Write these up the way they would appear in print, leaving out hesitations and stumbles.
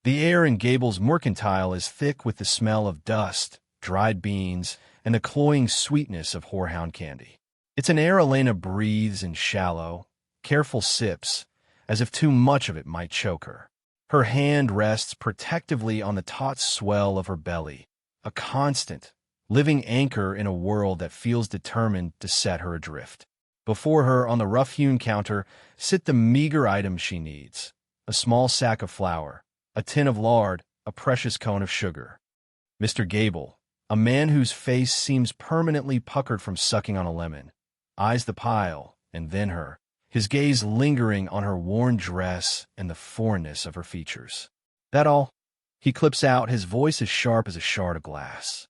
The air in Gable's mercantile is thick with the smell of dust, dried beans, and the cloying sweetness of horehound candy. It's an air Elena breathes in shallow, careful sips, as if too much of it might choke her. Her hand rests protectively on the taut swell of her belly, a constant, living anchor in a world that feels determined to set her adrift. Before her, on the rough-hewn counter, sit the meager items she needs: a small sack of flour, a tin of lard, a precious cone of sugar. Mr. Gable, a man whose face seems permanently puckered from sucking on a lemon, eyes the pile, and then her, his gaze lingering on her worn dress and the foreignness of her features. That all? He clips out, his voice as sharp as a shard of glass.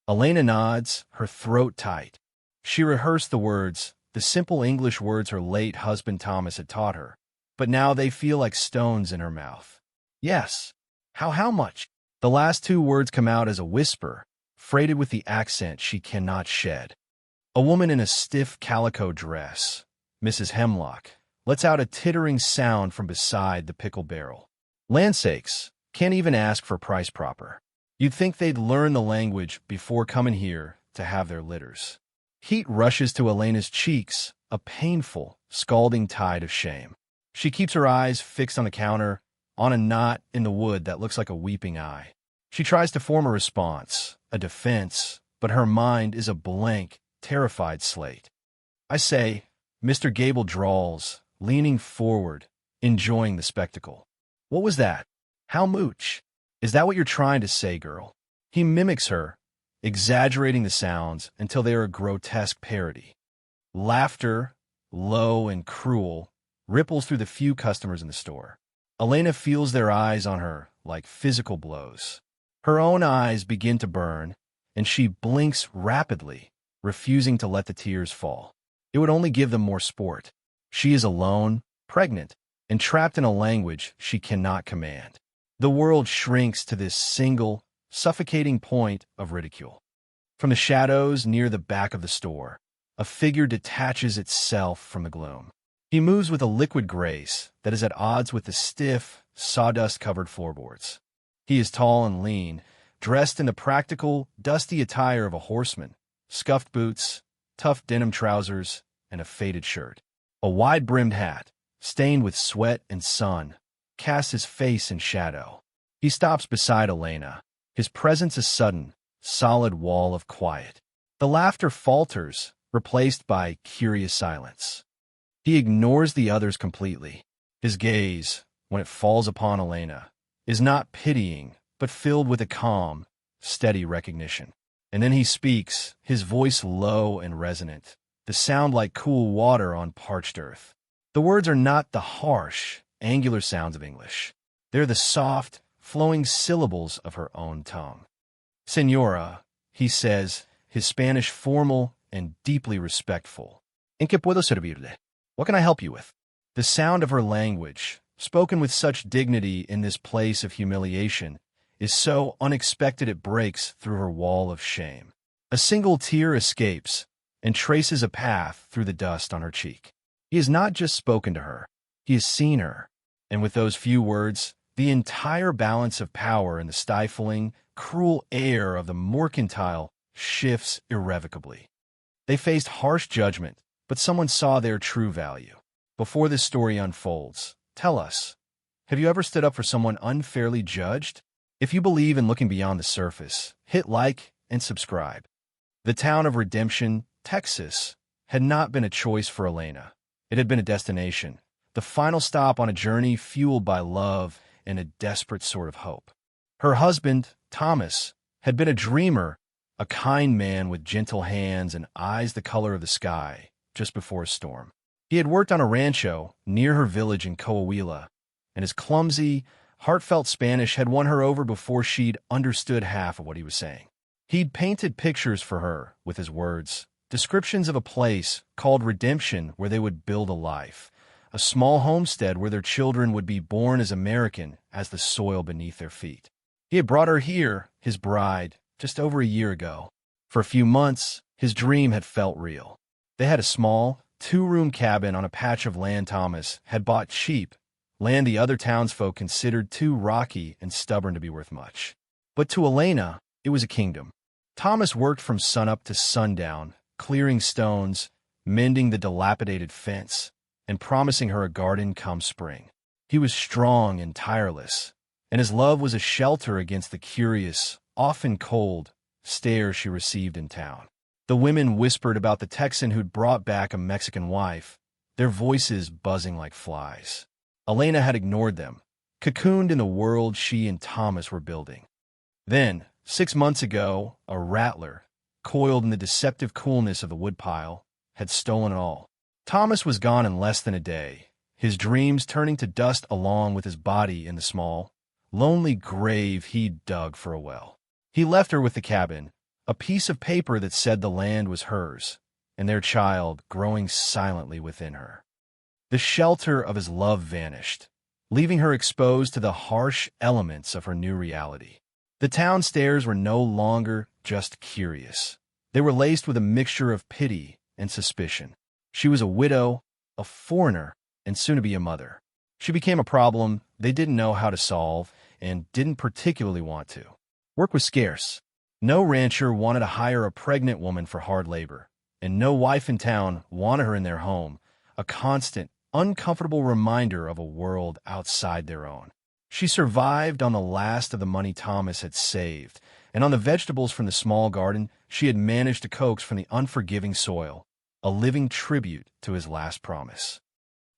Elena nods, her throat tight. She rehearsed the words, the simple English words her late husband Thomas had taught her, but now they feel like stones in her mouth. Yes. How much? The last two words come out as a whisper, freighted with the accent she cannot shed. A woman in a stiff calico dress, Mrs. Hemlock, lets out a tittering sound from beside the pickle barrel. Land sakes, can't even ask for price proper. You'd think they'd learn the language before coming here to have their litters. Heat rushes to Elena's cheeks, a painful, scalding tide of shame. She keeps her eyes fixed on the counter, on a knot in the wood that looks like a weeping eye. She tries to form a response, a defense, but her mind is a blank, terrified slate. I say, Mr. Gable drawls, leaning forward, enjoying the spectacle. What was that? How mooch? Is that what you're trying to say, girl? He mimics her, exaggerating the sounds until they are a grotesque parody. Laughter, low and cruel, ripples through the few customers in the store. Elena feels their eyes on her like physical blows. Her own eyes begin to burn, and she blinks rapidly, refusing to let the tears fall. It would only give them more sport. She is alone, pregnant, and trapped in a language she cannot command. The world shrinks to this single, suffocating point of ridicule. From the shadows near the back of the store, a figure detaches itself from the gloom. He moves with a liquid grace that is at odds with the stiff, sawdust-covered floorboards. He is tall and lean, dressed in the practical, dusty attire of a horseman, scuffed boots, tough denim trousers, and a faded shirt. A wide-brimmed hat, stained with sweat and sun, casts his face in shadow. He stops beside Elena, his presence a sudden, solid wall of quiet. The laughter falters, replaced by curious silence. He ignores the others completely. His gaze, when it falls upon Elena, is not pitying, but filled with a calm, steady recognition. And then he speaks, his voice low and resonant, the sound like cool water on parched earth. The words are not the harsh, angular sounds of English. They're the soft, flowing syllables of her own tongue. Señora, he says, his Spanish formal and deeply respectful. ¿En qué puedo servirle? What can I help you with? The sound of her language, spoken with such dignity in this place of humiliation, is so unexpected it breaks through her wall of shame. A single tear escapes and traces a path through the dust on her cheek. He has not just spoken to her, he has seen her, and with those few words, the entire balance of power in the stifling, cruel air of the mercantile shifts irrevocably. They faced harsh judgment, but someone saw their true value. Before this story unfolds, tell us, have you ever stood up for someone unfairly judged? If you believe in looking beyond the surface, hit like and subscribe. The town of Redemption, Texas, had not been a choice for Elena. It had been a destination, the final stop on a journey fueled by love and a desperate sort of hope. Her husband, Thomas, had been a dreamer, a kind man with gentle hands and eyes the color of the sky, just before a storm. He had worked on a rancho near her village in Coahuila, and his clumsy, heartfelt Spanish had won her over before she'd understood half of what he was saying. He'd painted pictures for her with his words, descriptions of a place called Redemption where they would build a life, a small homestead where their children would be born as American as the soil beneath their feet. He had brought her here, his bride, just over a year ago. For a few months, his dream had felt real. They had a small, two-room cabin on a patch of land Thomas had bought cheap land the other townsfolk considered too rocky and stubborn to be worth much. But to Elena, it was a kingdom. Thomas worked from sunup to sundown, clearing stones, mending the dilapidated fence, and promising her a garden come spring. He was strong and tireless, and his love was a shelter against the curious, often cold, stares she received in town. The women whispered about the Texan who'd brought back a Mexican wife, their voices buzzing like flies. Elena had ignored them, cocooned in the world she and Thomas were building. Then, 6 months ago, a rattler, coiled in the deceptive coolness of the woodpile, had stolen it all. Thomas was gone in less than a day, his dreams turning to dust along with his body in the small, lonely grave he'd dug for a well. He left her with the cabin, a piece of paper that said the land was hers, and their child growing silently within her. The shelter of his love vanished, leaving her exposed to the harsh elements of her new reality. The town stares were no longer just curious. They were laced with a mixture of pity and suspicion. She was a widow, a foreigner, and soon to be a mother. She became a problem they didn't know how to solve and didn't particularly want to. Work was scarce. No rancher wanted to hire a pregnant woman for hard labor, and no wife in town wanted her in their home, a constant, uncomfortable reminder of a world outside their own. She survived on the last of the money Thomas had saved, and on the vegetables from the small garden she had managed to coax from the unforgiving soil, a living tribute to his last promise.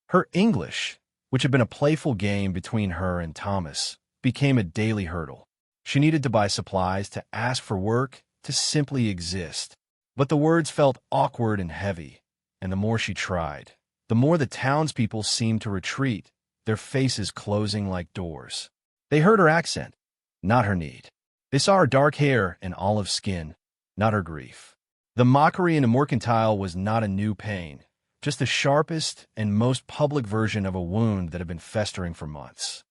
Her English, which had been a playful game between her and Thomas, became a daily hurdle. She needed to buy supplies, to ask for work, to simply exist. But the words felt awkward and heavy, and the more she tried, the more the townspeople seemed to retreat, their faces closing like doors. They heard her accent, not her need. They saw her dark hair and olive skin, not her grief. The mockery in the mercantile was not a new pain, just the sharpest and most public version of a wound that had been festering for months.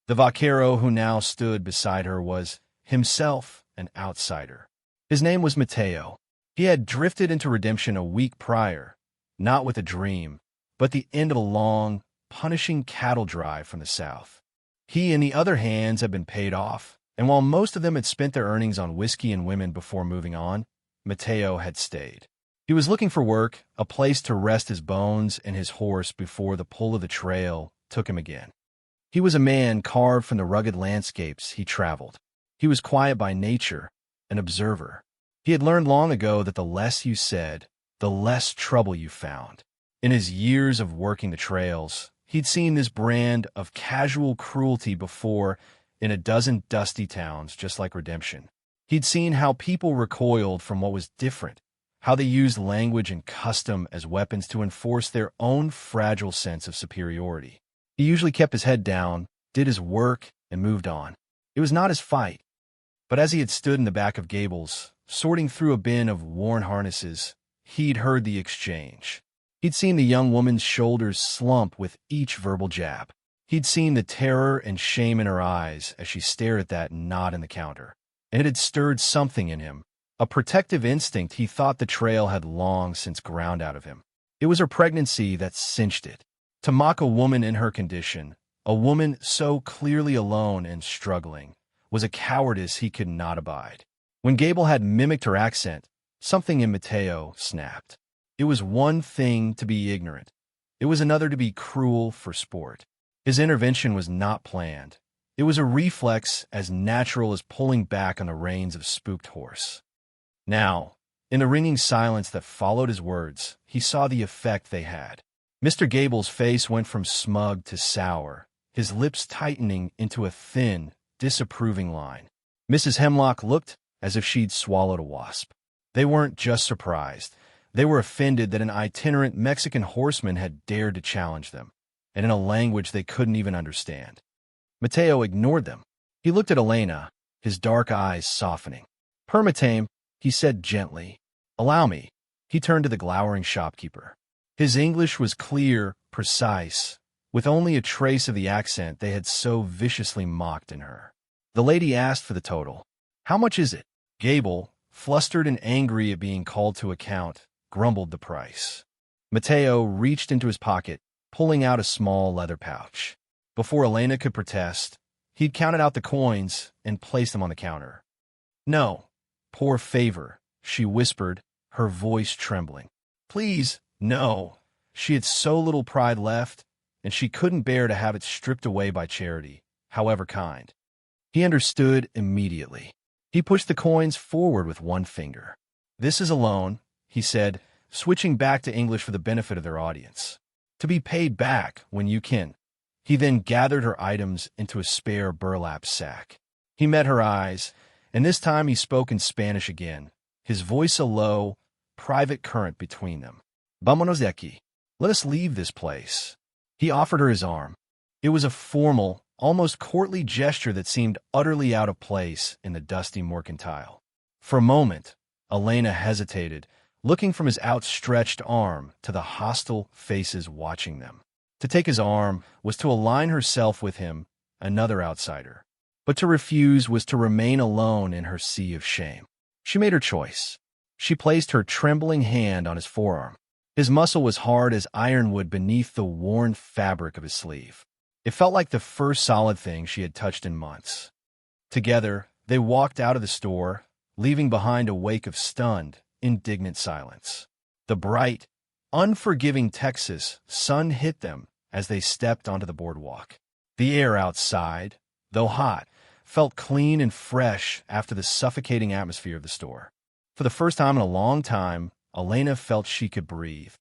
The Vaquero who now stood beside her was, himself, an outsider. His name was Mateo. He had drifted into redemption a week prior, not with a dream, but the end of a long, punishing cattle drive from the south. He and the other hands had been paid off, and while most of them had spent their earnings on whiskey and women before moving on, Mateo had stayed. He was looking for work, a place to rest his bones and his horse before the pull of the trail took him again. He was a man carved from the rugged landscapes he traveled. He was quiet by nature, an observer. He had learned long ago that the less you said, the less trouble you found. In his years of working the trails, he'd seen this brand of casual cruelty before in a dozen dusty towns just like Redemption. He'd seen how people recoiled from what was different, how they used language and custom as weapons to enforce their own fragile sense of superiority. He usually kept his head down, did his work, and moved on. It was not his fight. But as he had stood in the back of Gables, sorting through a bin of worn harnesses, he'd heard the exchange. He'd seen the young woman's shoulders slump with each verbal jab. He'd seen the terror and shame in her eyes as she stared at that knot in the counter. And it had stirred something in him, a protective instinct he thought the trail had long since ground out of him. It was her pregnancy that cinched it. To mock a woman in her condition, a woman so clearly alone and struggling, was a cowardice he could not abide. When Gable had mimicked her accent, something in Mateo snapped. It was one thing to be ignorant. It was another to be cruel for sport. His intervention was not planned. It was a reflex as natural as pulling back on the reins of a spooked horse. Now, in the ringing silence that followed his words, he saw the effect they had. Mr. Gable's face went from smug to sour, his lips tightening into a thin, disapproving line. Mrs. Hemlock looked as if she'd swallowed a wasp. They weren't just surprised. They were offended that an itinerant Mexican horseman had dared to challenge them, and in a language they couldn't even understand. Mateo ignored them. He looked at Elena, his dark eyes softening. "Permatame," he said gently. "Allow me." He turned to the glowering shopkeeper. His English was clear, precise, with only a trace of the accent they had so viciously mocked in her. The lady asked for the total. "How much is it?" Gable, flustered and angry at being called to account, grumbled the price. Mateo reached into his pocket, pulling out a small leather pouch. Before Elena could protest, he'd counted out the coins and placed them on the counter. "No, poor favor," she whispered, her voice trembling. "Please, no." She had so little pride left, and she couldn't bear to have it stripped away by charity, however kind. He understood immediately. He pushed the coins forward with one finger. "This is a loan," he said, switching back to English for the benefit of their audience. "To be paid back when you can." He then gathered her items into a spare burlap sack. He met her eyes, and this time he spoke in Spanish again, his voice a low, private current between them. "Vámonos de aquí. Let us leave this place." He offered her his arm. It was a formal, almost courtly gesture that seemed utterly out of place in the dusty mercantile. For a moment, Elena hesitated, looking from his outstretched arm to the hostile faces watching them. To take his arm was to align herself with him, another outsider. But to refuse was to remain alone in her sea of shame. She made her choice. She placed her trembling hand on his forearm. His muscle was hard as ironwood beneath the worn fabric of his sleeve. It felt like the first solid thing she had touched in months. Together, they walked out of the store, leaving behind a wake of stunned, indignant silence. The bright, unforgiving Texas sun hit them as they stepped onto the boardwalk. The air outside, though hot, felt clean and fresh after the suffocating atmosphere of the store. For the first time in a long time, Elena felt she could breathe.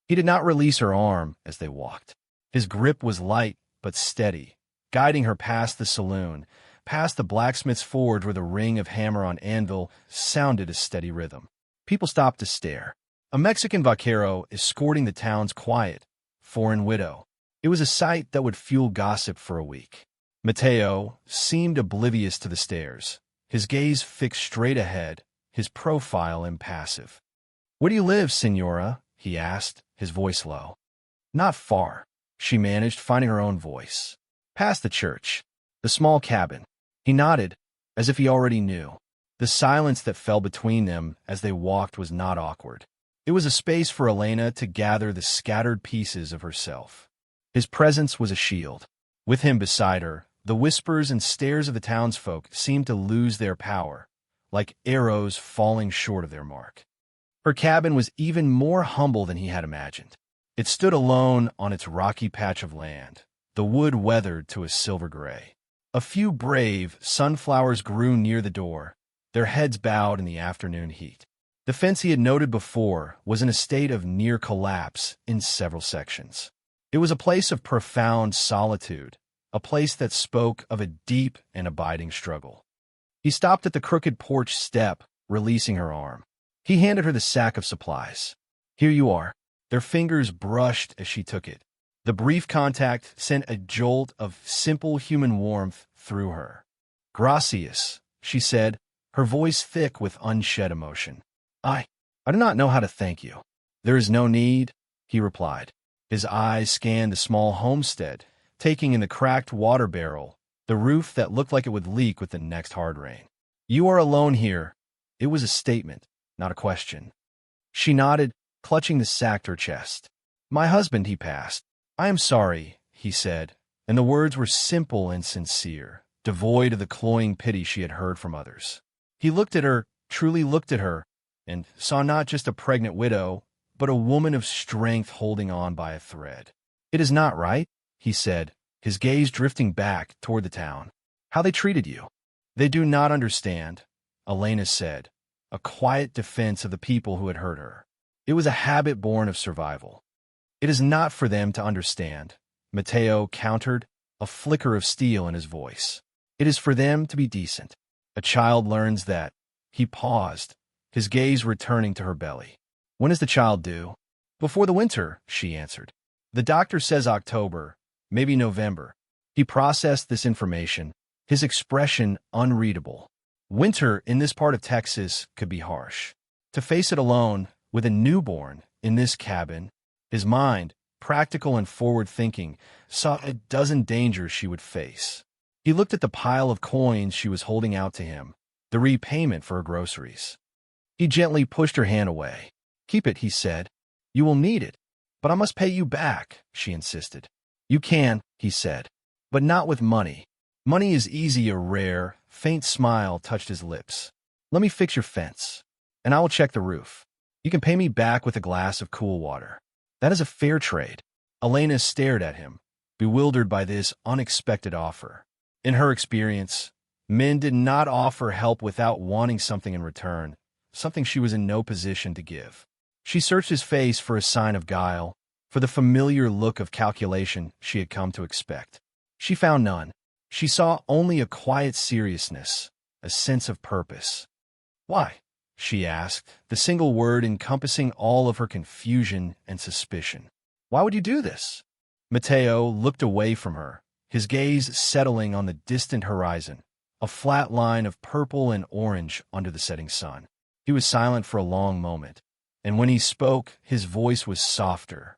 He did not release her arm as they walked. His grip was light but steady, guiding her past the saloon, past the blacksmith's forge where the ring of hammer on anvil sounded a steady rhythm. People stopped to stare. A Mexican vaquero escorting the town's quiet, foreign widow. It was a sight that would fuel gossip for a week. Mateo seemed oblivious to the stares, his gaze fixed straight ahead, his profile impassive. "Where do you live, Senora?" he asked, his voice low. "Not far," she managed, finding her own voice. "Past the church. The small cabin." He nodded, as if he already knew. The silence that fell between them as they walked was not awkward. It was a space for Elena to gather the scattered pieces of herself. His presence was a shield. With him beside her, the whispers and stares of the townsfolk seemed to lose their power, like arrows falling short of their mark. Her cabin was even more humble than he had imagined. It stood alone on its rocky patch of land, the wood weathered to a silver gray. A few brave sunflowers grew near the door, their heads bowed in the afternoon heat. The fence he had noted before was in a state of near collapse in several sections. It was a place of profound solitude, a place that spoke of a deep and abiding struggle. He stopped at the crooked porch step, releasing her arm. He handed her the sack of supplies. "Here you are." Their fingers brushed as she took it. The brief contact sent a jolt of simple human warmth through her. "Gracias," she said, her voice thick with unshed emotion. I do not know how to thank you." "There is no need," he replied. His eyes scanned the small homestead, taking in the cracked water barrel, the roof that looked like it would leak with the next hard rain. "You are alone here." It was a statement, not a question. She nodded, clutching the sack to her chest. "My husband," he passed. "I am sorry," he said, and the words were simple and sincere, devoid of the cloying pity she had heard from others. He looked at her, truly looked at her, and saw not just a pregnant widow, but a woman of strength holding on by a thread. "It is not right," he said, his gaze drifting back toward the town. "How they treated you." "They do not understand," Elena said, a quiet defense of the people who had hurt her. It was a habit born of survival. "It is not for them to understand," Mateo countered, a flicker of steel in his voice. "It is for them to be decent. A child learns that." He paused, his gaze returning to her belly. "When is the child due?" "Before the winter," she answered. "The doctor says October, maybe November." He processed this information, his expression unreadable. Winter in this part of Texas could be harsh. To face it alone, with a newborn, in this cabin, his mind, practical and forward-thinking, saw a dozen dangers she would face. He looked at the pile of coins she was holding out to him, the repayment for her groceries. He gently pushed her hand away. "Keep it," he said. "You will need it." "But I must pay you back," she insisted. "You can," he said. but not with money. Money is easy. A rare, faint smile touched his lips. Let me fix your fence, and I will check the roof. You can pay me back with a glass of cool water. That is a fair trade. Elena stared at him, bewildered by this unexpected offer. In her experience, men did not offer help without wanting something in return, something she was in no position to give. She searched his face for a sign of guile, for the familiar look of calculation she had come to expect. She found none. She saw only a quiet seriousness, a sense of purpose. "Why?" she asked, the single word encompassing all of her confusion and suspicion. "Why would you do this?" Matteo looked away from her, his gaze settling on the distant horizon, a flat line of purple and orange under the setting sun. He was silent for a long moment, and when he spoke, his voice was softer.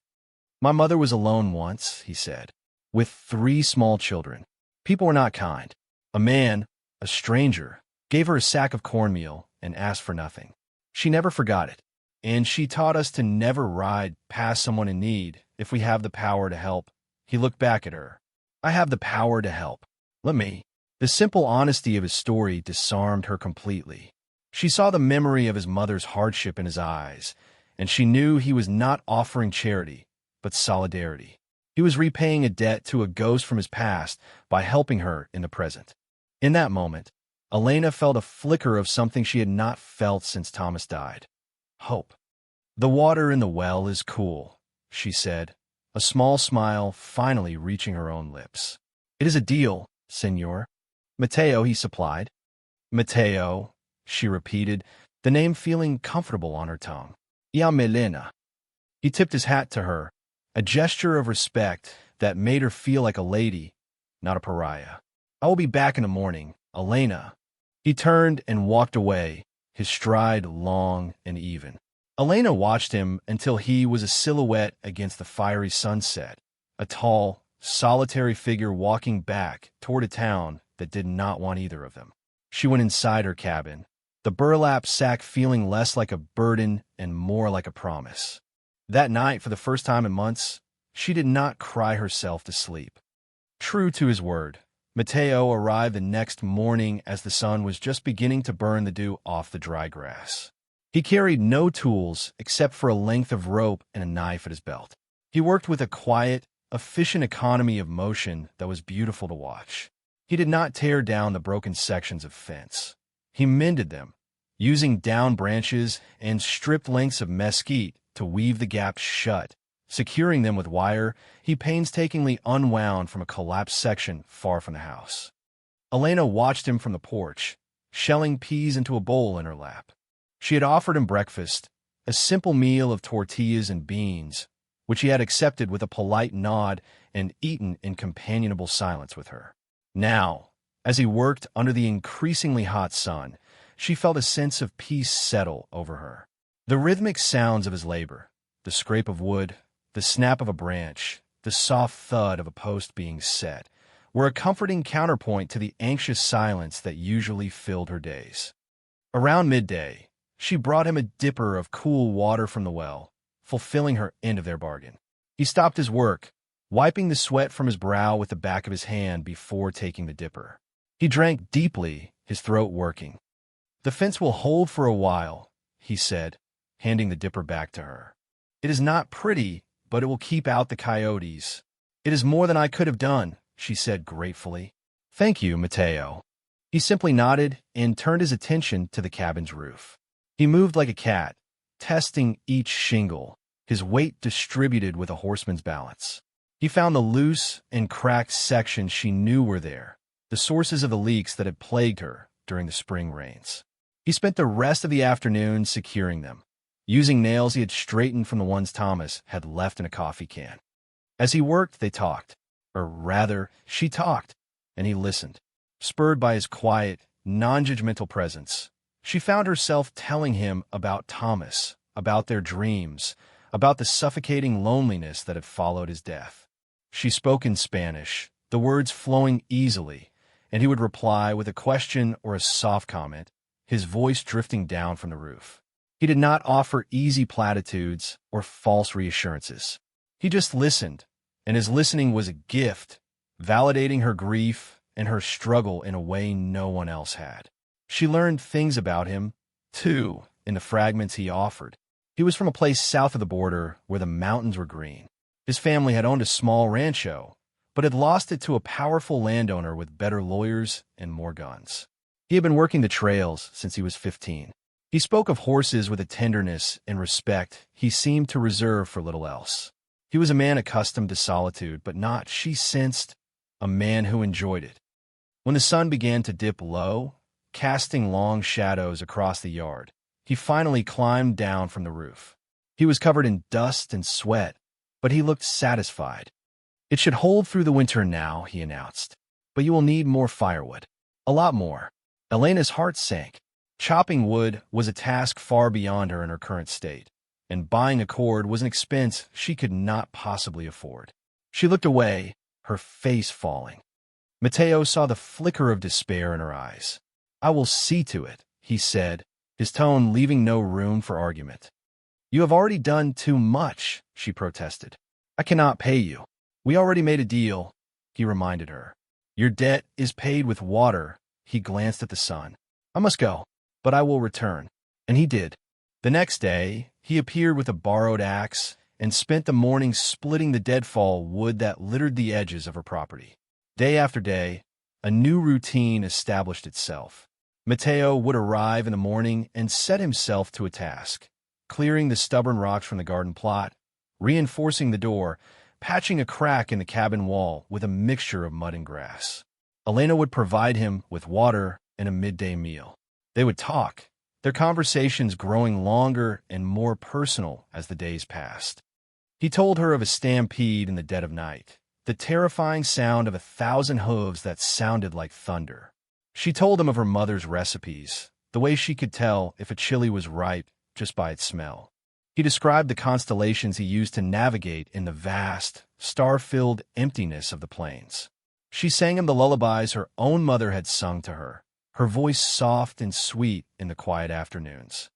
"My mother was alone once," he said, "with 3 small children. People were not kind. A man, a stranger, gave her a sack of cornmeal and asked for nothing. She never forgot it, and she taught us to never ride past someone in need if we have the power to help." He looked back at her. "I have the power to help. Let me." The simple honesty of his story disarmed her completely. She saw the memory of his mother's hardship in his eyes, and she knew he was not offering charity, but solidarity. He was repaying a debt to a ghost from his past by helping her in the present. In that moment, Elena felt a flicker of something she had not felt since Thomas died. Hope. "The water in the well is cool," she said, a small smile finally reaching her own lips. "It is a deal, senor." "Matteo," he supplied. "Matteo," she repeated, the name feeling comfortable on her tongue. "Ya Melena." He tipped his hat to her, a gesture of respect that made her feel like a lady, not a pariah. "I will be back in the morning, Elena." He turned and walked away, his stride long and even. Elena watched him until he was a silhouette against the fiery sunset, a tall, solitary figure walking back toward a town that did not want either of them. She went inside her cabin, the burlap sack feeling less like a burden and more like a promise. That night, for the first time in months, she did not cry herself to sleep. True to his word, Matteo arrived the next morning as the sun was just beginning to burn the dew off the dry grass. He carried no tools except for a length of rope and a knife at his belt. He worked with a quiet, efficient economy of motion that was beautiful to watch. He did not tear down the broken sections of fence. He mended them, using down branches and stripped lengths of mesquite to weave the gaps shut. Securing them with wire, he painstakingly unwound from a collapsed section far from the house. Elena watched him from the porch, shelling peas into a bowl in her lap. She had offered him breakfast, a simple meal of tortillas and beans, which he had accepted with a polite nod and eaten in companionable silence with her. Now, as he worked under the increasingly hot sun, she felt a sense of peace settle over her. The rhythmic sounds of his labor, the scrape of wood, the snap of a branch, the soft thud of a post being set, were a comforting counterpoint to the anxious silence that usually filled her days. Around midday, she brought him a dipper of cool water from the well, fulfilling her end of their bargain. He stopped his work, wiping the sweat from his brow with the back of his hand before taking the dipper. He drank deeply, his throat working. "The fence will hold for a while," he said, handing the dipper back to her. "It is not pretty, but it will keep out the coyotes." "It is more than I could have done," she said gratefully. "Thank you, Matteo." He simply nodded and turned his attention to the cabin's roof. He moved like a cat, testing each shingle, his weight distributed with a horseman's balance. He found the loose and cracked sections she knew were there, the sources of the leaks that had plagued her during the spring rains. He spent the rest of the afternoon securing them, using nails he had straightened from the ones Thomas had left in a coffee can. As he worked, they talked. Or rather, she talked, and he listened. Spurred by his quiet, non-judgmental presence, she found herself telling him about Thomas, about their dreams, about the suffocating loneliness that had followed his death. She spoke in Spanish, the words flowing easily, and he would reply with a question or a soft comment, his voice drifting down from the roof. He did not offer easy platitudes or false reassurances. He just listened, and his listening was a gift, validating her grief and her struggle in a way no one else had. She learned things about him, too, in the fragments he offered. He was from a place south of the border where the mountains were green. His family had owned a small rancho, but had lost it to a powerful landowner with better lawyers and more guns. He had been working the trails since he was 15. He spoke of horses with a tenderness and respect he seemed to reserve for little else. He was a man accustomed to solitude, but not, she sensed, a man who enjoyed it. When the sun began to dip low, casting long shadows across the yard, he finally climbed down from the roof. He was covered in dust and sweat, but he looked satisfied. "It should hold through the winter now," he announced. "But you will need more firewood. A lot more." Elena's heart sank. Chopping wood was a task far beyond her in her current state, and buying a cord was an expense she could not possibly afford. She looked away, her face falling. Mateo saw the flicker of despair in her eyes. "I will see to it," he said, his tone leaving no room for argument. "You have already done too much," she protested. "I cannot pay you. We already made a deal," he reminded her. "Your debt is paid with water." He glanced at the sun. "I must go, but I will return." And he did. The next day, he appeared with a borrowed axe and spent the morning splitting the deadfall wood that littered the edges of her property. Day after day, a new routine established itself. Mateo would arrive in the morning and set himself to a task, clearing the stubborn rocks from the garden plot, reinforcing the door, patching a crack in the cabin wall with a mixture of mud and grass. Elena would provide him with water and a midday meal. They would talk, their conversations growing longer and more personal as the days passed. He told her of a stampede in the dead of night, the terrifying sound of 1,000 hooves that sounded like thunder. She told him of her mother's recipes, the way she could tell if a chili was ripe just by its smell. He described the constellations he used to navigate in the vast, star-filled emptiness of the plains. She sang him the lullabies her own mother had sung to her, her voice soft and sweet in the quiet afternoons.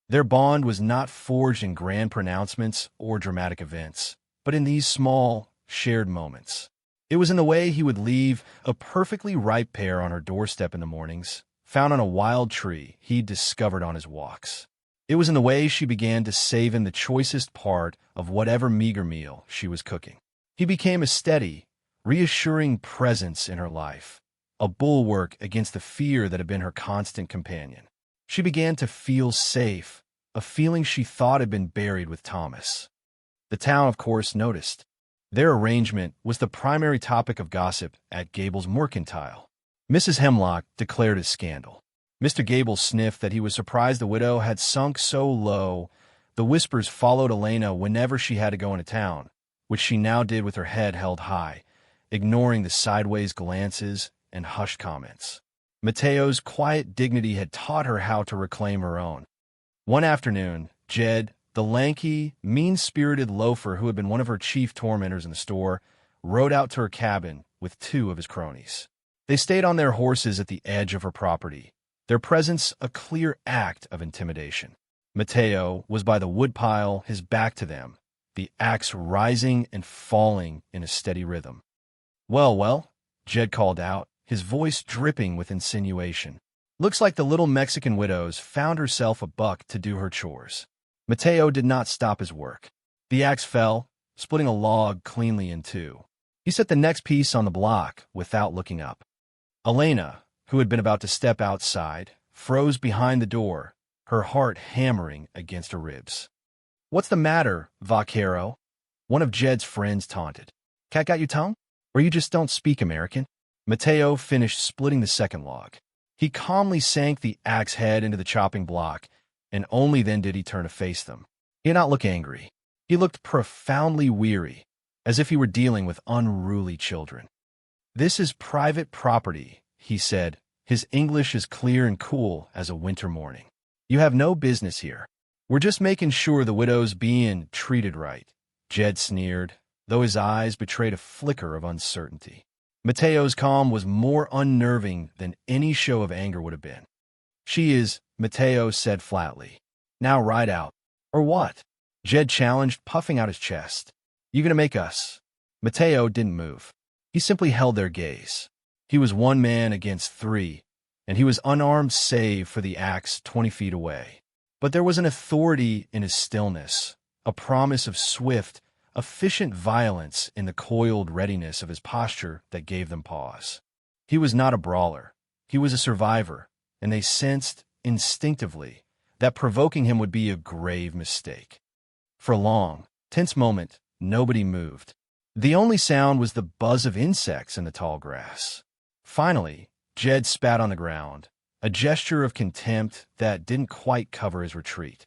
Their bond was not forged in grand pronouncements or dramatic events, but in these small, shared moments. It was in the way he would leave a perfectly ripe pear on her doorstep in the mornings, found on a wild tree he'd discovered on his walks. It was in the way she began to save him the choicest part of whatever meager meal she was cooking. He became a steady, reassuring presence in her life, a bulwark against the fear that had been her constant companion. She began to feel safe, a feeling she thought had been buried with Thomas. The town, of course, noticed. Their arrangement was the primary topic of gossip at Gable's Mercantile. Mrs. Hemlock declared a scandal. Mr. Gable sniffed that he was surprised the widow had sunk so low. The whispers followed Elena whenever she had to go into town, which she now did with her head held high, ignoring the sideways glances and hushed comments. Mateo's quiet dignity had taught her how to reclaim her own. One afternoon, Jed, the lanky, mean-spirited loafer who had been one of her chief tormentors in the store, rode out to her cabin with 2 of his cronies. They stayed on their horses at the edge of her property, their presence a clear act of intimidation. Mateo was by the woodpile, his back to them, the axe rising and falling in a steady rhythm. "Well, well," Jed called out, his voice dripping with insinuation. "Looks like the little Mexican widow's found herself a buck to do her chores." Mateo did not stop his work. The axe fell, splitting a log cleanly in 2. He set the next piece on the block without looking up. Elena, who had been about to step outside, froze behind the door, her heart hammering against her ribs. "What's the matter, Vaquero?" one of Jed's friends taunted. "Cat got you tongue? Or you just don't speak American?" Mateo finished splitting the second log. He calmly sank the axe head into the chopping block, and only then did he turn to face them. He did not look angry. He looked profoundly weary, as if he were dealing with unruly children. "This is private property," he said, his English as clear and cool as a winter morning. "You have no business here. We're just making sure the widow's being treated right," Jed sneered, though his eyes betrayed a flicker of uncertainty. Mateo's calm was more unnerving than any show of anger would have been. "She is," Mateo said flatly. "Now ride out." "Or what?" Jed challenged, puffing out his chest. "You gonna make us?" Mateo didn't move. He simply held their gaze. He was one man against three, and he was unarmed save for the axe 20 feet away. But there was an authority in his stillness, a promise of swift, efficient violence in the coiled readiness of his posture that gave them pause. He was not a brawler. He was a survivor, and they sensed, instinctively, that provoking him would be a grave mistake. For a long, tense moment, nobody moved. The only sound was the buzz of insects in the tall grass. Finally, Jed spat on the ground, a gesture of contempt that didn't quite cover his retreat.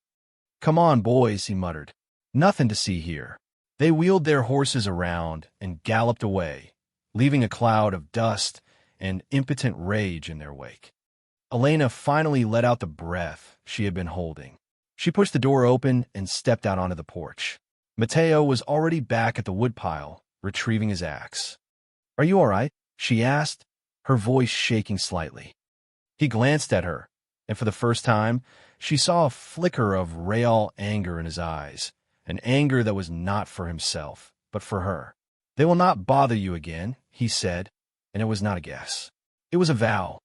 "Come on, boys," he muttered. "Nothing to see here." They wheeled their horses around and galloped away, leaving a cloud of dust and impotent rage in their wake. Elena finally let out the breath she had been holding. She pushed the door open and stepped out onto the porch. Mateo was already back at the woodpile, retrieving his axe. "Are you all right?" she asked, her voice shaking slightly. He glanced at her, and for the first time, she saw a flicker of real anger in his eyes, an anger that was not for himself, but for her. "They will not bother you again," he said, and it was not a guess. It was a vow.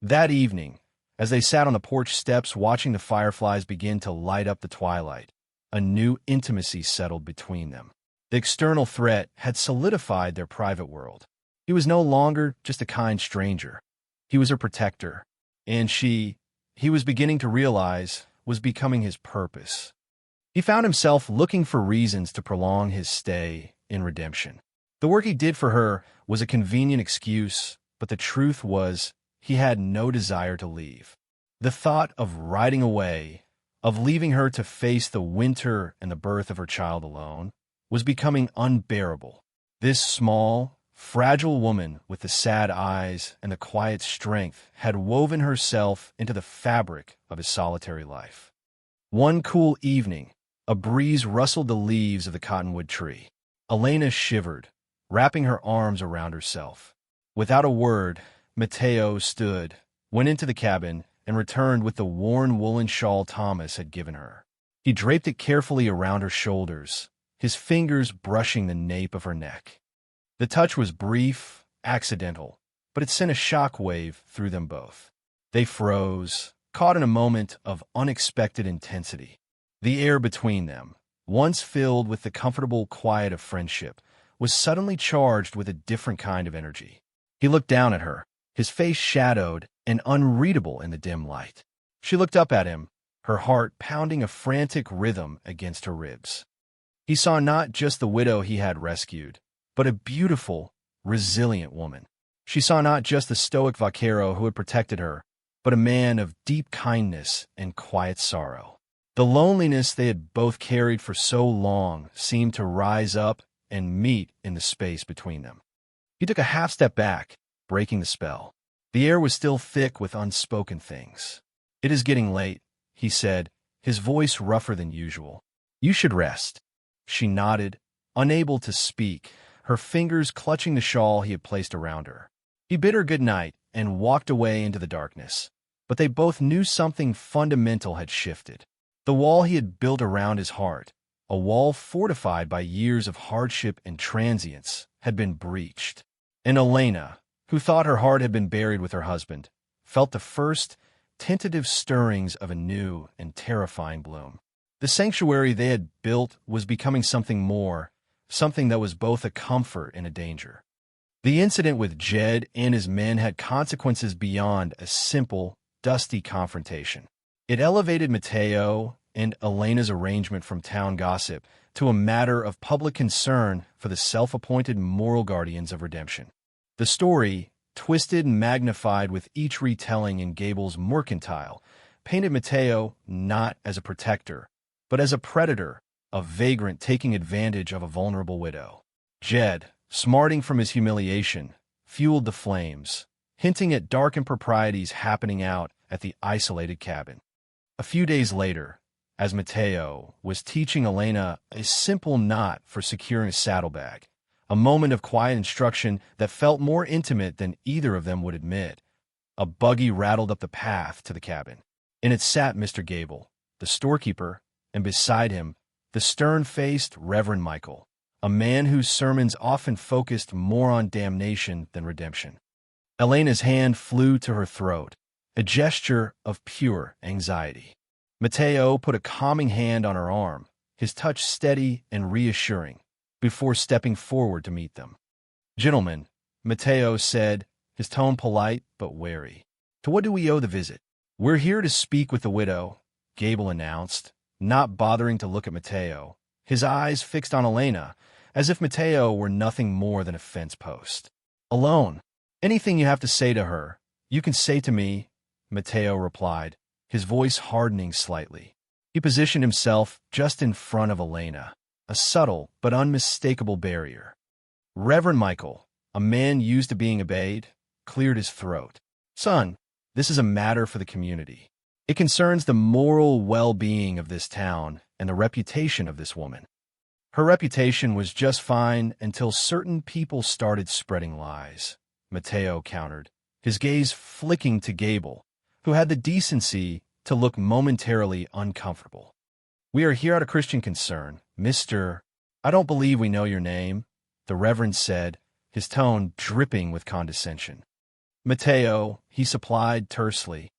That evening, as they sat on the porch steps watching the fireflies begin to light up the twilight, a new intimacy settled between them. The external threat had solidified their private world. He was no longer just a kind stranger. He was her protector, and he was beginning to realize, was becoming his purpose. He found himself looking for reasons to prolong his stay in redemption. The work he did for her was a convenient excuse, but the truth was he had no desire to leave. The thought of riding away, of leaving her to face the winter and the birth of her child alone, was becoming unbearable. This small, fragile woman with the sad eyes and the quiet strength had woven herself into the fabric of his solitary life. One cool evening, a breeze rustled the leaves of the cottonwood tree. Elena shivered, wrapping her arms around herself. Without a word, Mateo stood, went into the cabin, and returned with the worn woolen shawl Thomas had given her. He draped it carefully around her shoulders, his fingers brushing the nape of her neck. The touch was brief, accidental, but it sent a shock wave through them both. They froze, caught in a moment of unexpected intensity. The air between them, once filled with the comfortable quiet of friendship, was suddenly charged with a different kind of energy. He looked down at her, his face shadowed and unreadable in the dim light. She looked up at him, her heart pounding a frantic rhythm against her ribs. He saw not just the widow he had rescued, but a beautiful, resilient woman. She saw not just the stoic Vaquero who had protected her, but a man of deep kindness and quiet sorrow. The loneliness they had both carried for so long seemed to rise up and meet in the space between them. He took a half step back, breaking the spell. The air was still thick with unspoken things. "It is getting late," he said, his voice rougher than usual. "You should rest." She nodded, unable to speak, her fingers clutching the shawl he had placed around her. He bid her good night and walked away into the darkness. But they both knew something fundamental had shifted. The wall he had built around his heart, a wall fortified by years of hardship and transience, had been breached. And Elena, who thought her heart had been buried with her husband, felt the first, tentative stirrings of a new and terrifying bloom. The sanctuary they had built was becoming something more, something that was both a comfort and a danger. The incident with Jed and his men had consequences beyond a simple, dusty confrontation. It elevated Mateo and Elena's arrangement from town gossip to a matter of public concern for the self-appointed moral guardians of redemption. The story, twisted and magnified with each retelling in Gable's Mercantile, painted Mateo not as a protector, but as a predator, a vagrant taking advantage of a vulnerable widow. Jed, smarting from his humiliation, fueled the flames, hinting at dark improprieties happening out at the isolated cabin. A few days later, as Mateo was teaching Elena a simple knot for securing a saddlebag, a moment of quiet instruction that felt more intimate than either of them would admit, a buggy rattled up the path to the cabin. In it sat Mr. Gable, the storekeeper, and beside him, the stern-faced Reverend Michael, a man whose sermons often focused more on damnation than redemption. Elena's hand flew to her throat, a gesture of pure anxiety. Mateo put a calming hand on her arm, his touch steady and reassuring, before stepping forward to meet them. "Gentlemen," Mateo said, his tone polite but wary. "To what do we owe the visit?" "We're here to speak with the widow," Gable announced, not bothering to look at Mateo, his eyes fixed on Elena, as if Mateo were nothing more than a fence post. "Alone. Anything you have to say to her, you can say to me," Mateo replied, his voice hardening slightly. He positioned himself just in front of Elena, a subtle but unmistakable barrier. Reverend Michael, a man used to being obeyed, cleared his throat. "Son, this is a matter for the community. It concerns the moral well-being of this town and the reputation of this woman." "Her reputation was just fine until certain people started spreading lies," Mateo countered, his gaze flicking to Gable, who had the decency to look momentarily uncomfortable. "We are here out of Christian concern, Mr. I don't believe we know your name," the Reverend said, his tone dripping with condescension. "Mateo," he supplied tersely.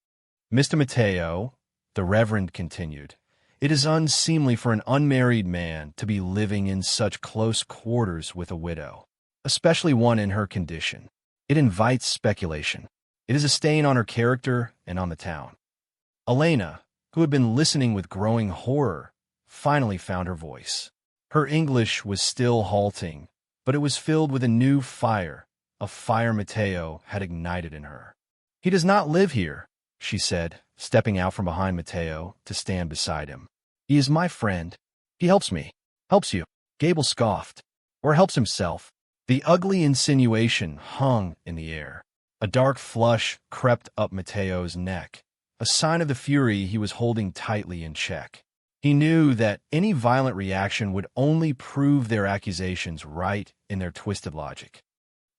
"Mr. Mateo," the Reverend continued, "it is unseemly for an unmarried man to be living in such close quarters with a widow, especially one in her condition. It invites speculation. It is a stain on her character and on the town." Elena, who had been listening with growing horror, finally found her voice. Her English was still halting, but it was filled with a new fire, a fire Mateo had ignited in her. "He does not live here," she said, stepping out from behind Mateo to stand beside him. "He is my friend. He helps me." "Helps you?" Gable scoffed. "Or helps himself?" The ugly insinuation hung in the air. A dark flush crept up Mateo's neck, a sign of the fury he was holding tightly in check. He knew that any violent reaction would only prove their accusations right in their twisted logic.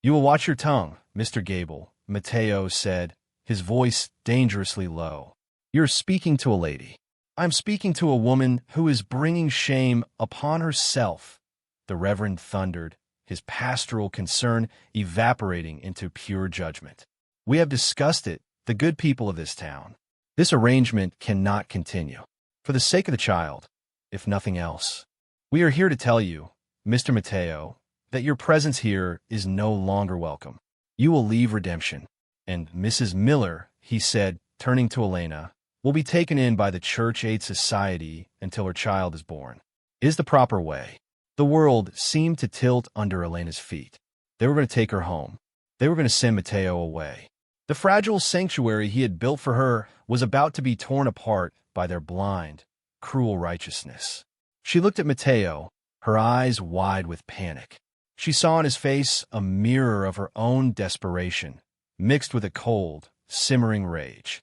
"You will watch your tongue, Mr. Gable," Mateo said, his voice dangerously low. "You're speaking to a lady." "I'm speaking to a woman who is bringing shame upon herself," the Reverend thundered, his pastoral concern evaporating into pure judgment. "We have discussed it, the good people of this town. This arrangement cannot continue. For the sake of the child, if nothing else. We are here to tell you, Mr. Mateo, that your presence here is no longer welcome. You will leave redemption. And Mrs. Miller," he said, turning to Elena, "will be taken in by the Church Aid Society until her child is born. It is the proper way." The world seemed to tilt under Elena's feet. They were going to take her home. They were going to send Mateo away. The fragile sanctuary he had built for her was about to be torn apart by their blind, cruel righteousness. She looked at Mateo, her eyes wide with panic. She saw in his face a mirror of her own desperation, mixed with a cold, simmering rage.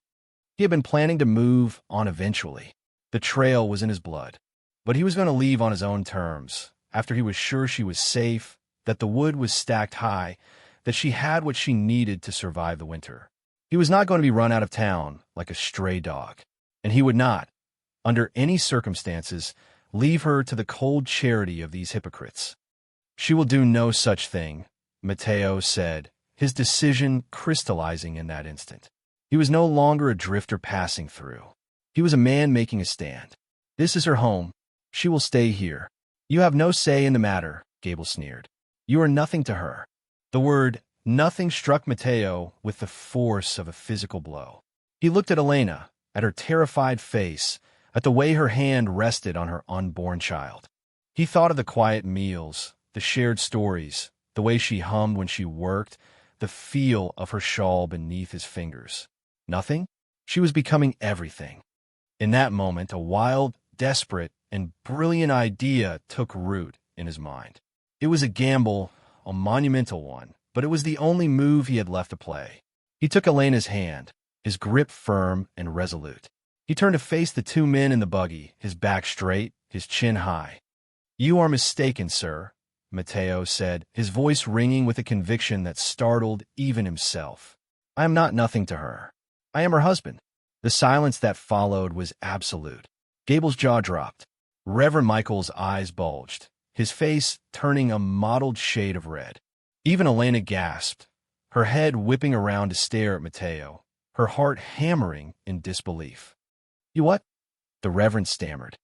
He had been planning to move on eventually. The trail was in his blood. But he was going to leave on his own terms, after he was sure she was safe, that the wood was stacked high, that she had what she needed to survive the winter. He was not going to be run out of town like a stray dog. And he would not, under any circumstances, leave her to the cold charity of these hypocrites. "She will do no such thing," Mateo said, his decision crystallizing in that instant. He was no longer a drifter passing through. He was a man making a stand. "This is her home. She will stay here. You have no say in the matter," Gable sneered. "You are nothing to her." The word nothing struck Mateo with the force of a physical blow. He looked at Elena, at her terrified face, at the way her hand rested on her unborn child. He thought of the quiet meals, the shared stories, the way she hummed when she worked, the feel of her shawl beneath his fingers. Nothing? She was becoming everything. In that moment, a wild, desperate, and brilliant idea took root in his mind. It was a gamble, a monumental one, but it was the only move he had left to play. He took Elena's hand, his grip firm and resolute. He turned to face the two men in the buggy, his back straight, his chin high. "You are mistaken, sir," Mateo said, his voice ringing with a conviction that startled even himself. "I am not nothing to her. I am her husband." The silence that followed was absolute. Gable's jaw dropped. Reverend Michael's eyes bulged, his face turning a mottled shade of red. Even Elena gasped, her head whipping around to stare at Mateo, her heart hammering in disbelief. "You what?" the Reverend stammered.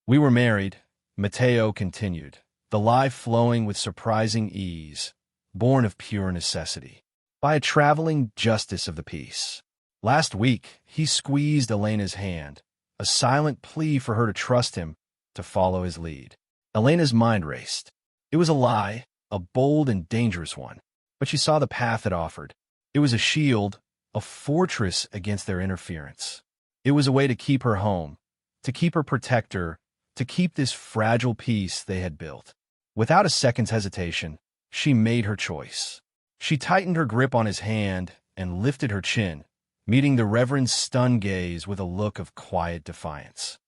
"We were married," Mateo continued, the lie flowing with surprising ease, born of pure necessity, by a traveling justice of the peace. Last week, he squeezed Elena's hand, a silent plea for her to trust him, to follow his lead. Elena's mind raced. It was a lie, a bold and dangerous one, but she saw the path it offered. It was a shield, a fortress against their interference. It was a way to keep her home, to keep her protector, to keep this fragile peace they had built. Without a second's hesitation, she made her choice. She tightened her grip on his hand and lifted her chin, meeting the Reverend's stunned gaze with a look of quiet defiance.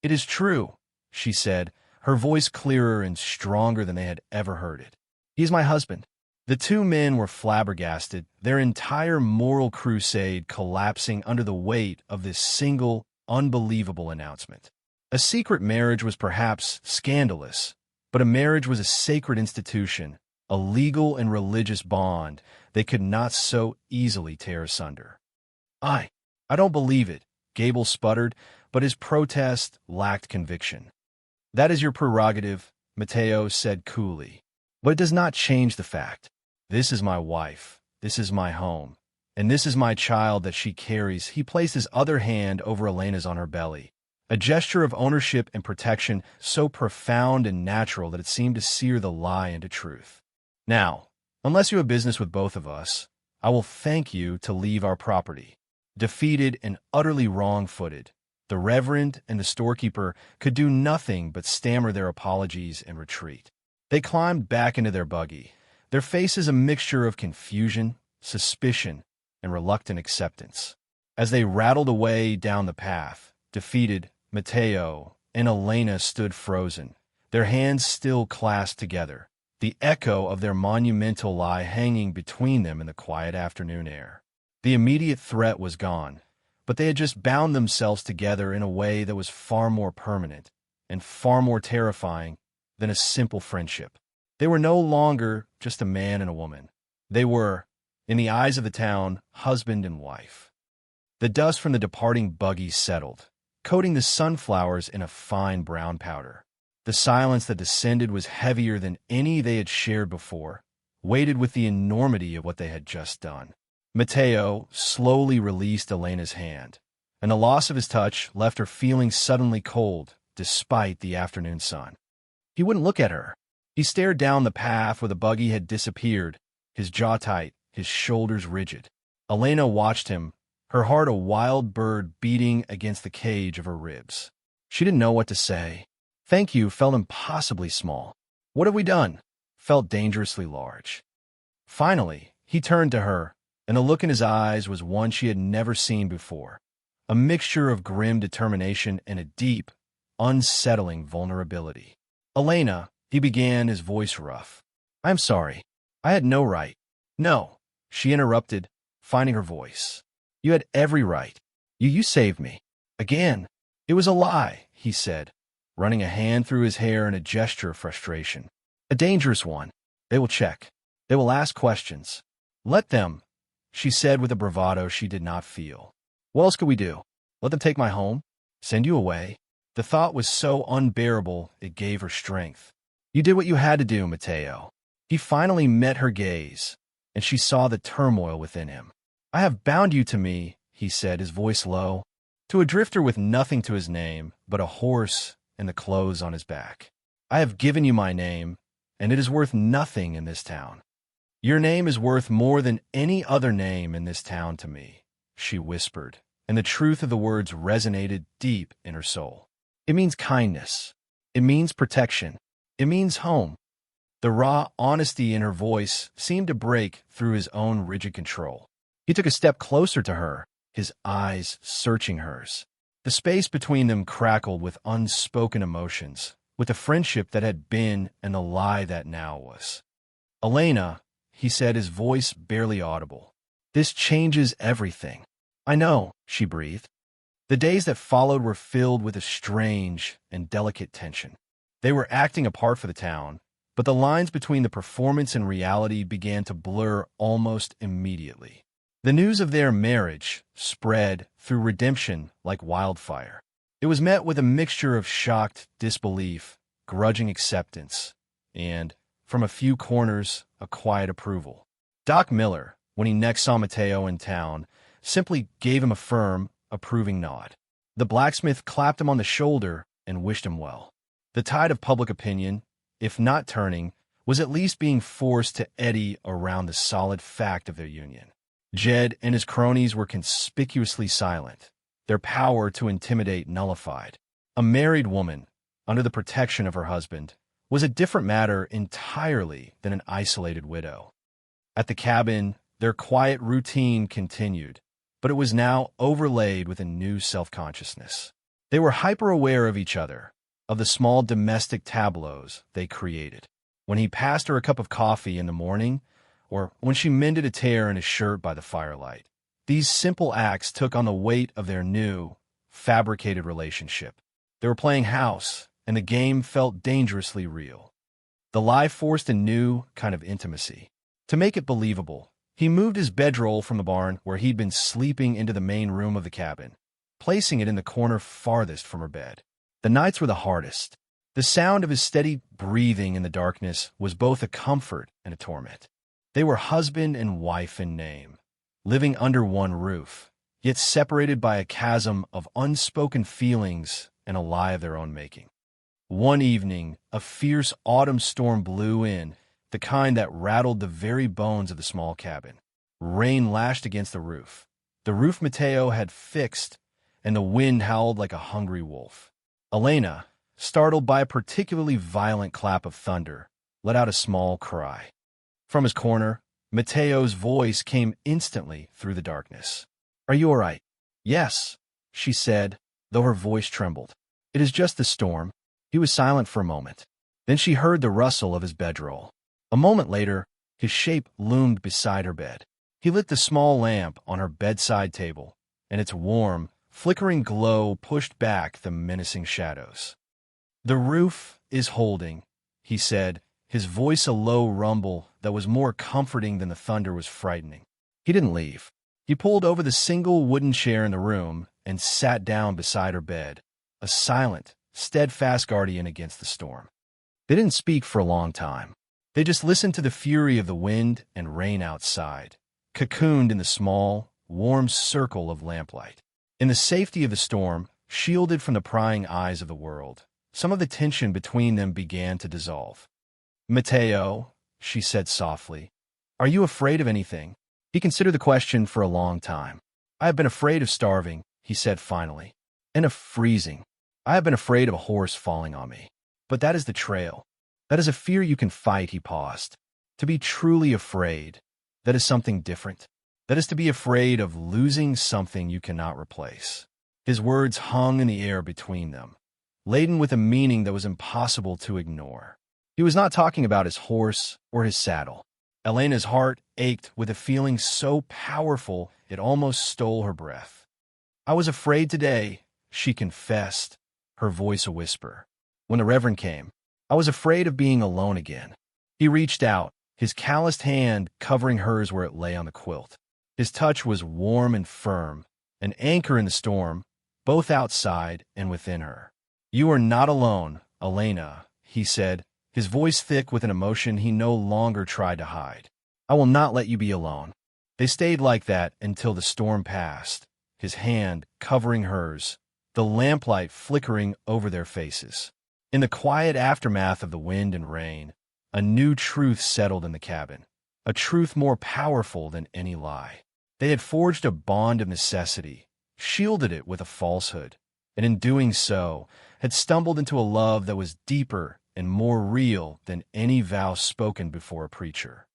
"It is true," she said, her voice clearer and stronger than they had ever heard it. "He is my husband." The two men were flabbergasted, their entire moral crusade collapsing under the weight of this single, unbelievable announcement. A secret marriage was perhaps scandalous, but a marriage was a sacred institution, a legal and religious bond they could not so easily tear asunder. I don't believe it," Gable sputtered, but his protest lacked conviction. "That is your prerogative," Mateo said coolly, "but it does not change the fact. This is my wife, this is my home, and this is my child that she carries." He placed his other hand over Elena's on her belly, a gesture of ownership and protection so profound and natural that it seemed to sear the lie into truth. "Now, unless you have business with both of us, I will thank you to leave our property." Defeated and utterly wrong-footed, the Reverend and the storekeeper could do nothing but stammer their apologies and retreat. They climbed back into their buggy, their faces a mixture of confusion, suspicion, and reluctant acceptance. As they rattled away down the path, defeated, Mateo and Elena stood frozen, their hands still clasped together, the echo of their monumental lie hanging between them in the quiet afternoon air. The immediate threat was gone, but they had just bound themselves together in a way that was far more permanent and far more terrifying than a simple friendship. They were no longer just a man and a woman. They were, in the eyes of the town, husband and wife. The dust from the departing buggy settled, coating the sunflowers in a fine brown powder. The silence that descended was heavier than any they had shared before, weighted with the enormity of what they had just done. Mateo slowly released Elena's hand, and the loss of his touch left her feeling suddenly cold, despite the afternoon sun. He wouldn't look at her. He stared down the path where the buggy had disappeared, his jaw tight, his shoulders rigid. Elena watched him, her heart a wild bird beating against the cage of her ribs. She didn't know what to say. "Thank you" felt impossibly small. "What have we done?" felt dangerously large. Finally, he turned to her, and the look in his eyes was one she had never seen before, a mixture of grim determination and a deep, unsettling vulnerability. "Elena," he began, his voice rough. "I'm sorry. I had no right." "No," she interrupted, finding her voice. "You had every right. You saved me. Again." "It was a lie," he said, running a hand through his hair in a gesture of frustration. "A dangerous one. They will check. They will ask questions." "Let them," she said with a bravado she did not feel. "What else could we do? Let them take my home? Send you away?" The thought was so unbearable it gave her strength. "You did what you had to do, Mateo." He finally met her gaze, and she saw the turmoil within him. "I have bound you to me," he said, his voice low, to a drifter with nothing to his name but a horse and the clothes on his back. "I have given you my name, and it is worth nothing in this town." "Your name is worth more than any other name in this town to me," she whispered, and the truth of the words resonated deep in her soul. "It means kindness. It means protection. It means home." The raw honesty in her voice seemed to break through his own rigid control. He took a step closer to her, his eyes searching hers. The space between them crackled with unspoken emotions, with the friendship that had been and the lie that now was. "Elena," he said, his voice barely audible, "this changes everything." "I know," she breathed. The days that followed were filled with a strange and delicate tension. They were acting a part for the town, but the lines between the performance and reality began to blur almost immediately. The news of their marriage spread through redemption like wildfire. It was met with a mixture of shocked disbelief, grudging acceptance, and, from a few corners, a quiet approval. Doc Miller, when he next saw Mateo in town, simply gave him a firm, approving nod. The blacksmith clapped him on the shoulder and wished him well. The tide of public opinion, if not turning, was at least being forced to eddy around the solid fact of their union. Jed and his cronies were conspicuously silent, their power to intimidate nullified. A married woman, under the protection of her husband, was a different matter entirely than an isolated widow. At the cabin, their quiet routine continued, but it was now overlaid with a new self-consciousness. They were hyper-aware of each other, of the small domestic tableaus they created. When he passed her a cup of coffee in the morning, or when she mended a tear in his shirt by the firelight, these simple acts took on the weight of their new, fabricated relationship. They were playing house, and the game felt dangerously real. The lie forced a new kind of intimacy. To make it believable, he moved his bedroll from the barn where he'd been sleeping into the main room of the cabin, placing it in the corner farthest from her bed. The nights were the hardest. The sound of his steady breathing in the darkness was both a comfort and a torment. They were husband and wife in name, living under one roof, yet separated by a chasm of unspoken feelings and a lie of their own making. One evening, a fierce autumn storm blew in, the kind that rattled the very bones of the small cabin. Rain lashed against the roof. The roof Mateo had fixed, and the wind howled like a hungry wolf. Elena, startled by a particularly violent clap of thunder, let out a small cry. From his corner, Mateo's voice came instantly through the darkness. "Are you all right?" "Yes," she said, though her voice trembled. "It is just the storm." He was silent for a moment. Then she heard the rustle of his bedroll. A moment later, his shape loomed beside her bed. He lit the small lamp on her bedside table, and its warm, flickering glow pushed back the menacing shadows. "The roof is holding," he said, his voice a low rumble that was more comforting than the thunder was frightening. He didn't leave. He pulled over the single wooden chair in the room and sat down beside her bed, a silent, steadfast guardian against the storm. They didn't speak for a long time. They just listened to the fury of the wind and rain outside, cocooned in the small, warm circle of lamplight. In the safety of the storm, shielded from the prying eyes of the world, some of the tension between them began to dissolve. "Mateo," she said softly, "are you afraid of anything?" He considered the question for a long time. "I have been afraid of starving," he said finally, "and of freezing. I have been afraid of a horse falling on me. But that is the trail. That is a fear you can fight," he paused. "To be truly afraid, that is something different. That is to be afraid of losing something you cannot replace." His words hung in the air between them, laden with a meaning that was impossible to ignore. He was not talking about his horse or his saddle. Elena's heart ached with a feeling so powerful it almost stole her breath. "I was afraid today," she confessed, her voice a whisper. "When the Reverend came, I was afraid of being alone again." He reached out, his calloused hand covering hers where it lay on the quilt. His touch was warm and firm, an anchor in the storm, both outside and within her. "You are not alone, Elena," he said, his voice thick with an emotion he no longer tried to hide. "I will not let you be alone." They stayed like that until the storm passed, his hand covering hers, the lamplight flickering over their faces. In the quiet aftermath of the wind and rain, a new truth settled in the cabin, a truth more powerful than any lie. They had forged a bond of necessity, shielded it with a falsehood, and in doing so, had stumbled into a love that was deeper and more real than any vow spoken before a preacher.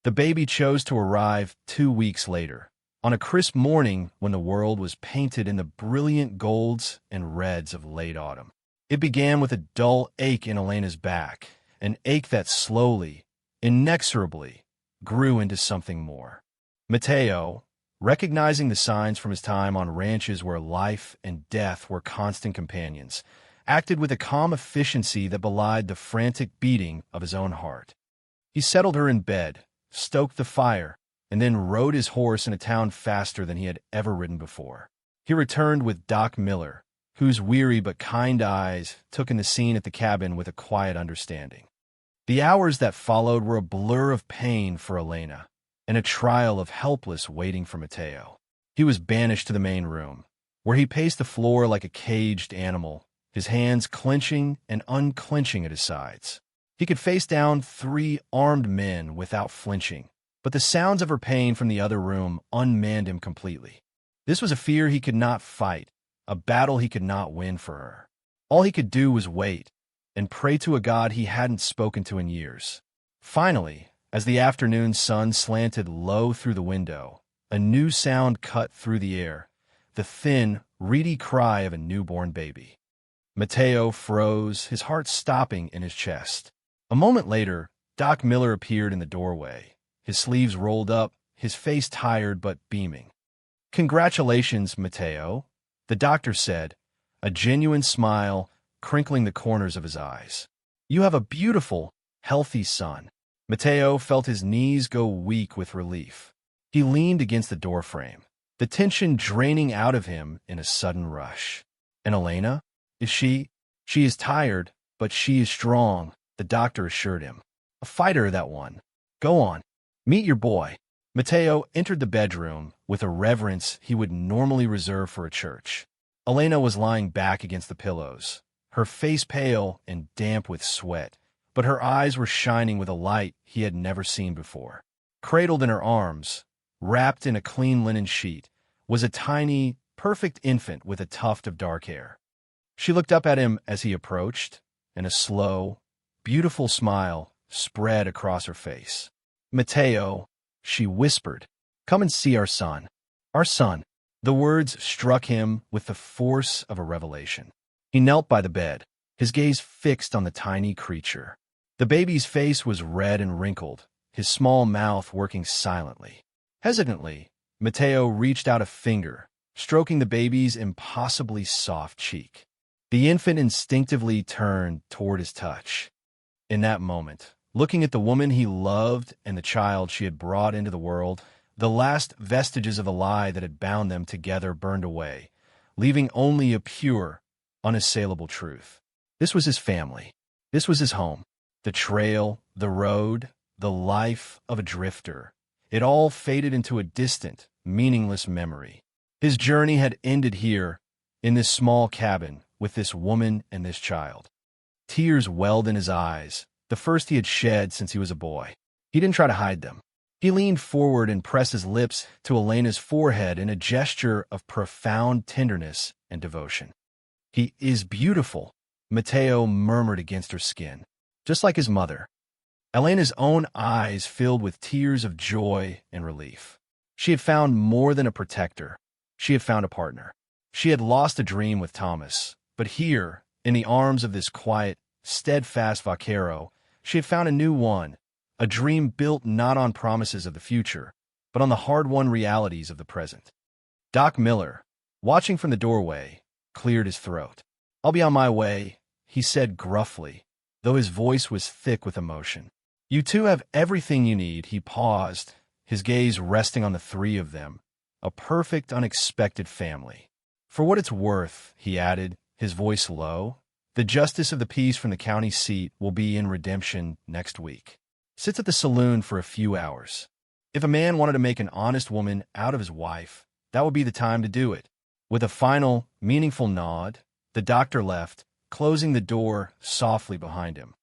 The baby chose to arrive 2 weeks later, on a crisp morning when the world was painted in the brilliant golds and reds of late autumn. It began with a dull ache in Elena's back, an ache that slowly, inexorably, grew into something more. Mateo, recognizing the signs from his time on ranches where life and death were constant companions, acted with a calm efficiency that belied the frantic beating of his own heart. He settled her in bed, stoked the fire, and then rode his horse in a town faster than he had ever ridden before. He returned with Doc Miller, whose weary but kind eyes took in the scene at the cabin with a quiet understanding. The hours that followed were a blur of pain for Elena, and a trial of helpless waiting for Mateo. He was banished to the main room, where he paced the floor like a caged animal, his hands clenching and unclenching at his sides. He could face down 3 armed men without flinching, but the sounds of her pain from the other room unmanned him completely. This was a fear he could not fight, a battle he could not win for her. All he could do was wait and pray to a God he hadn't spoken to in years. Finally, as the afternoon sun slanted low through the window, a new sound cut through the air, the thin, reedy cry of a newborn baby. Mateo froze, his heart stopping in his chest. A moment later, Doc Miller appeared in the doorway, his sleeves rolled up, his face tired but beaming. "Congratulations, Mateo," the doctor said, a genuine smile crinkling the corners of his eyes. "You have a beautiful, healthy son." Mateo felt his knees go weak with relief. He leaned against the doorframe, the tension draining out of him in a sudden rush. "And Elena? She is tired, but she is strong," the doctor assured him. "A fighter, that one. Go on, meet your boy." Mateo entered the bedroom with a reverence he would normally reserve for a church. Elena was lying back against the pillows, her face pale and damp with sweat, but her eyes were shining with a light he had never seen before. Cradled in her arms, wrapped in a clean linen sheet, was a tiny, perfect infant with a tuft of dark hair. She looked up at him as he approached, and a slow, beautiful smile spread across her face. "Mateo," she whispered, "come and see our son. Our son." The words struck him with the force of a revelation. He knelt by the bed, his gaze fixed on the tiny creature. The baby's face was red and wrinkled, his small mouth working silently. Hesitantly, Mateo reached out a finger, stroking the baby's impossibly soft cheek. The infant instinctively turned toward his touch. In that moment, looking at the woman he loved and the child she had brought into the world, the last vestiges of the lie that had bound them together burned away, leaving only a pure, unassailable truth. This was his family. This was his home. The trail, the road, the life of a drifter. It all faded into a distant, meaningless memory. His journey had ended here, in this small cabin, with this woman and this child. Tears welled in his eyes, the first he had shed since he was a boy. He didn't try to hide them. He leaned forward and pressed his lips to Elena's forehead in a gesture of profound tenderness and devotion. "He is beautiful," Mateo murmured against her skin, "just like his mother." Elena's own eyes filled with tears of joy and relief. She had found more than a protector. She had found a partner. She had lost a dream with Thomas, but here, in the arms of this quiet, steadfast Vaquero, she had found a new one, a dream built not on promises of the future, but on the hard-won realities of the present. Doc Miller, watching from the doorway, cleared his throat. "I'll be on my way," he said gruffly, though his voice was thick with emotion. "You two have everything you need." He paused, his gaze resting on the 3 of them, a perfect, unexpected family. "For what it's worth," he added, his voice low, "the justice of the peace from the county seat will be in redemption next week. Sits at the saloon for a few hours. If a man wanted to make an honest woman out of his wife, that would be the time to do it." With a final, meaningful nod, the doctor left, closing the door softly behind him.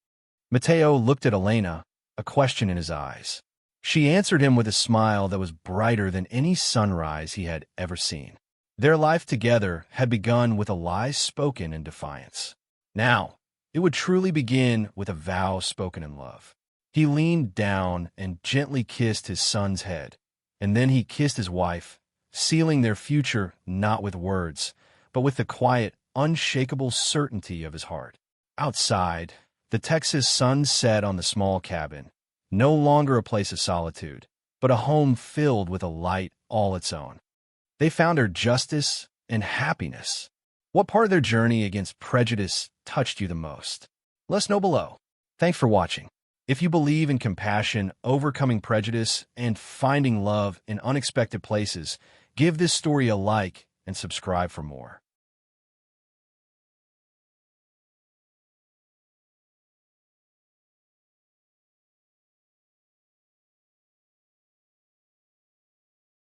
Mateo looked at Elena, a question in his eyes. She answered him with a smile that was brighter than any sunrise he had ever seen. Their life together had begun with a lie spoken in defiance. Now, it would truly begin with a vow spoken in love. He leaned down and gently kissed his son's head, and then he kissed his wife, sealing their future not with words, but with the quiet, unshakable certainty of his heart. Outside, the Texas sun set on the small cabin, no longer a place of solitude, but a home filled with a light all its own. They found her justice and happiness. What part of their journey against prejudice, touched you the most? Let us know below. Thanks for watching. If you believe in compassion, overcoming prejudice, and finding love in unexpected places, give this story a like and subscribe for more.